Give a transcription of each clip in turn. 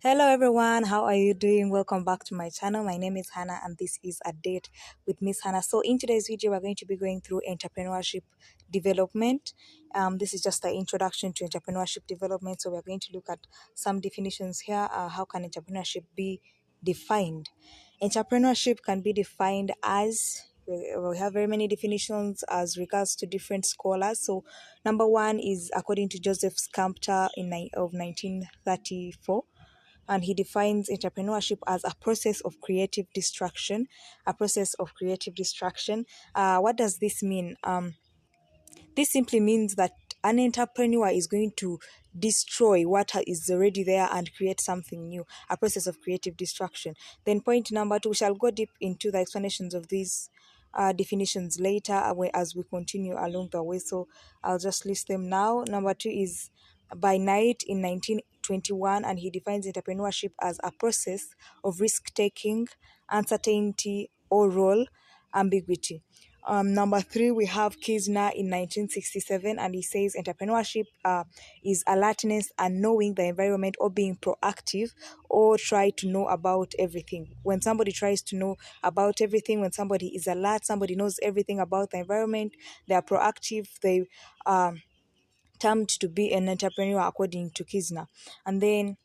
Hello everyone, how are you doing? Welcome back to my channel. My name is Hannah and this is A Date with Miss Hannah. So in today's video, we're going to be going through entrepreneurship development. This is just the introduction to entrepreneurship development. So we're going to look at some definitions here. How can entrepreneurship be defined? Entrepreneurship can be defined as we have very many definitions as regards to different scholars. So number one is according to Joseph Scampter of 1934, and he defines entrepreneurship as a process of creative destruction. What does this mean? This simply means that an entrepreneur is going to destroy what is already there and create something new, a process of creative destruction. Then point number two, we shall go deep into the explanations of these definitions later as we continue along the way. So I'll just list them now. Number two is by Knight in 1921, and he defines entrepreneurship as a process of risk-taking, uncertainty, or role ambiguity. Number three, we have Kisner in 1967, and he says entrepreneurship is alertness and knowing the environment, or being proactive, or try to know about everything. When somebody tries to know about everything, when somebody is alert, somebody knows everything about the environment, they are proactive, they termed to be an entrepreneur according to Kisner. And then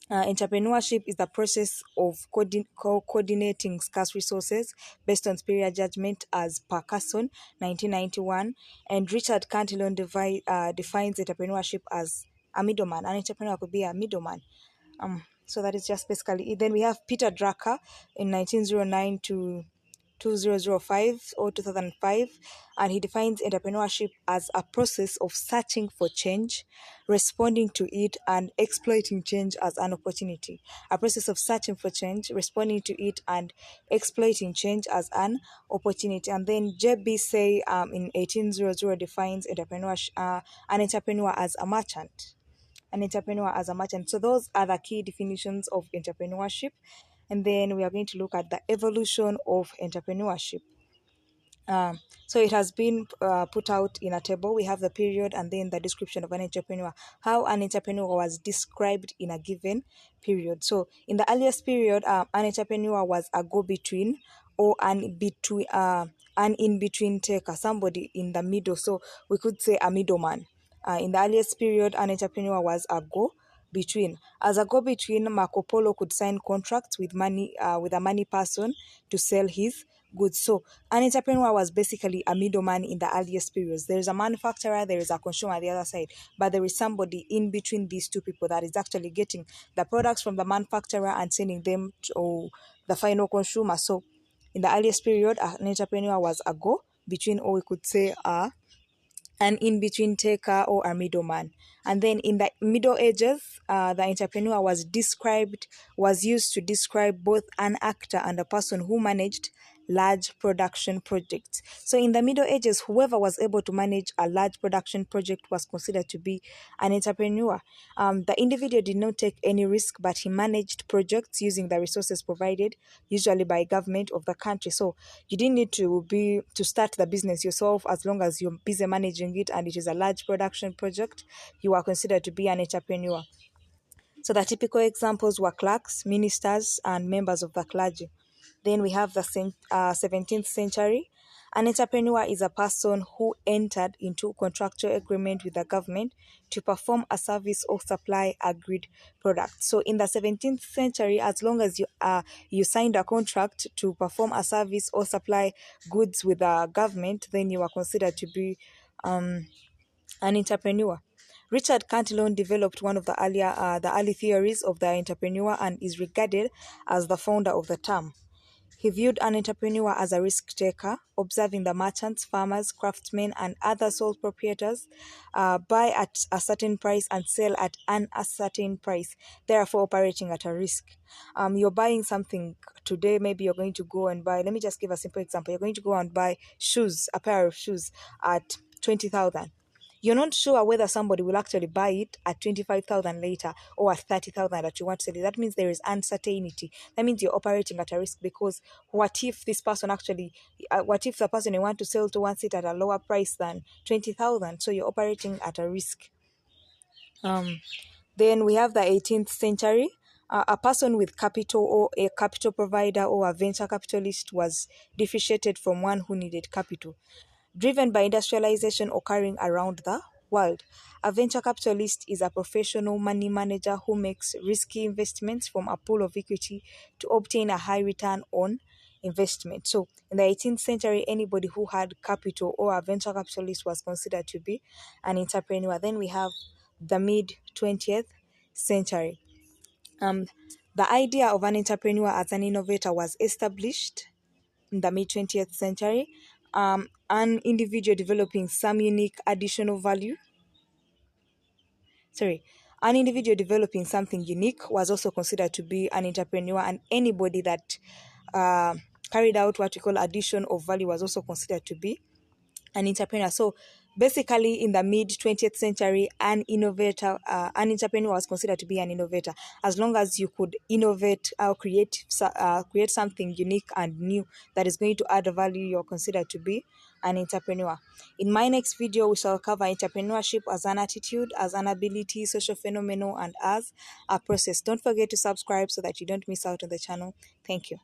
entrepreneurship is the process of coordinating scarce resources based on superior judgment, as per Carson, 1991. And Richard Cantillon defines entrepreneurship as a middleman. An entrepreneur could be a middleman. So that is just basically it. Then we have Peter Drucker in 1909 to 2005 or 2005, and he defines entrepreneurship as a process of searching for change, responding to it, and exploiting change as an opportunity. A process of searching for change, responding to it, and exploiting change as an opportunity. And then J.B. Say in 1800 defines an entrepreneur as a merchant. So those are the key definitions of entrepreneurship. And then we are going to look at the evolution of entrepreneurship. So it has been put out in a table. We have the period and then the description of an entrepreneur, how an entrepreneur was described in a given period. So in the earliest period, an entrepreneur was a go-between, or an in-between taker, somebody in the middle. So we could say a middleman. In the earliest period, an entrepreneur was a go-between. As a go-between, Marco Polo could sign contracts with a money person to sell his goods. So an entrepreneur was basically a middleman in the earliest periods. There is a manufacturer, there is a consumer at the other side, but there is somebody in between these two people that is actually getting the products from the manufacturer and sending them to the final consumer. So in the earliest period, an entrepreneur was a go-between, or we could say an in-between taker or a middleman. And then in the Middle Ages, the entrepreneur was used to describe both an actor and a person who managed large production projects. So in the Middle Ages, whoever was able to manage a large production project was considered to be an entrepreneur. The individual did not take any risk, but he managed projects using the resources provided, usually by government of the country. So you didn't need to start the business yourself. As long as you're busy managing it and it is a large production project, you are considered to be an entrepreneur. So the typical examples were clerks, ministers, and members of the clergy. Then we have the 17th century. An entrepreneur is a person who entered into contractual agreement with the government to perform a service or supply agreed product. So in the 17th century, as long as you signed a contract to perform a service or supply goods with the government, then you are considered to be an entrepreneur. Richard Cantillon developed one of the early theories of the entrepreneur and is regarded as the founder of the term. He viewed an entrepreneur as a risk taker, observing the merchants, farmers, craftsmen, and other sole proprietors buy at a certain price and sell at an uncertain price, therefore operating at a risk. You're buying something today, maybe you're going to go and buy, let me just give a simple example. You're going to go and buy a pair of shoes at 20,000. You're not sure whether somebody will actually buy it at 25,000 later or at 30,000 that you want to sell it. That means there is uncertainty. That means you're operating at a risk, because what if the person you want to sell to wants it at a lower price than 20,000? So you're operating at a risk. Then we have the 18th century. A person with capital or a capital provider or a venture capitalist was differentiated from one who needed capital. Driven by industrialization occurring around the world, a venture capitalist is a professional money manager who makes risky investments from a pool of equity to obtain a high return on investment. So, in the 18th century, anybody who had capital or a venture capitalist was considered to be an entrepreneur. Then we have the mid 20th century. The idea of an entrepreneur as an innovator was established in the mid 20th century. An individual developing some unique additional value. An individual developing something unique was also considered to be an entrepreneur, and anybody that carried out what we call addition of value was also considered to be an entrepreneur. So basically, in the mid 20th century, an entrepreneur was considered to be an innovator. As long as you could innovate or create something unique and new that is going to add value, you're considered to be an entrepreneur. In my next video, we shall cover entrepreneurship as an attitude, as an ability, social phenomenon, and as a process. Don't forget to subscribe so that you don't miss out on the channel. Thank you.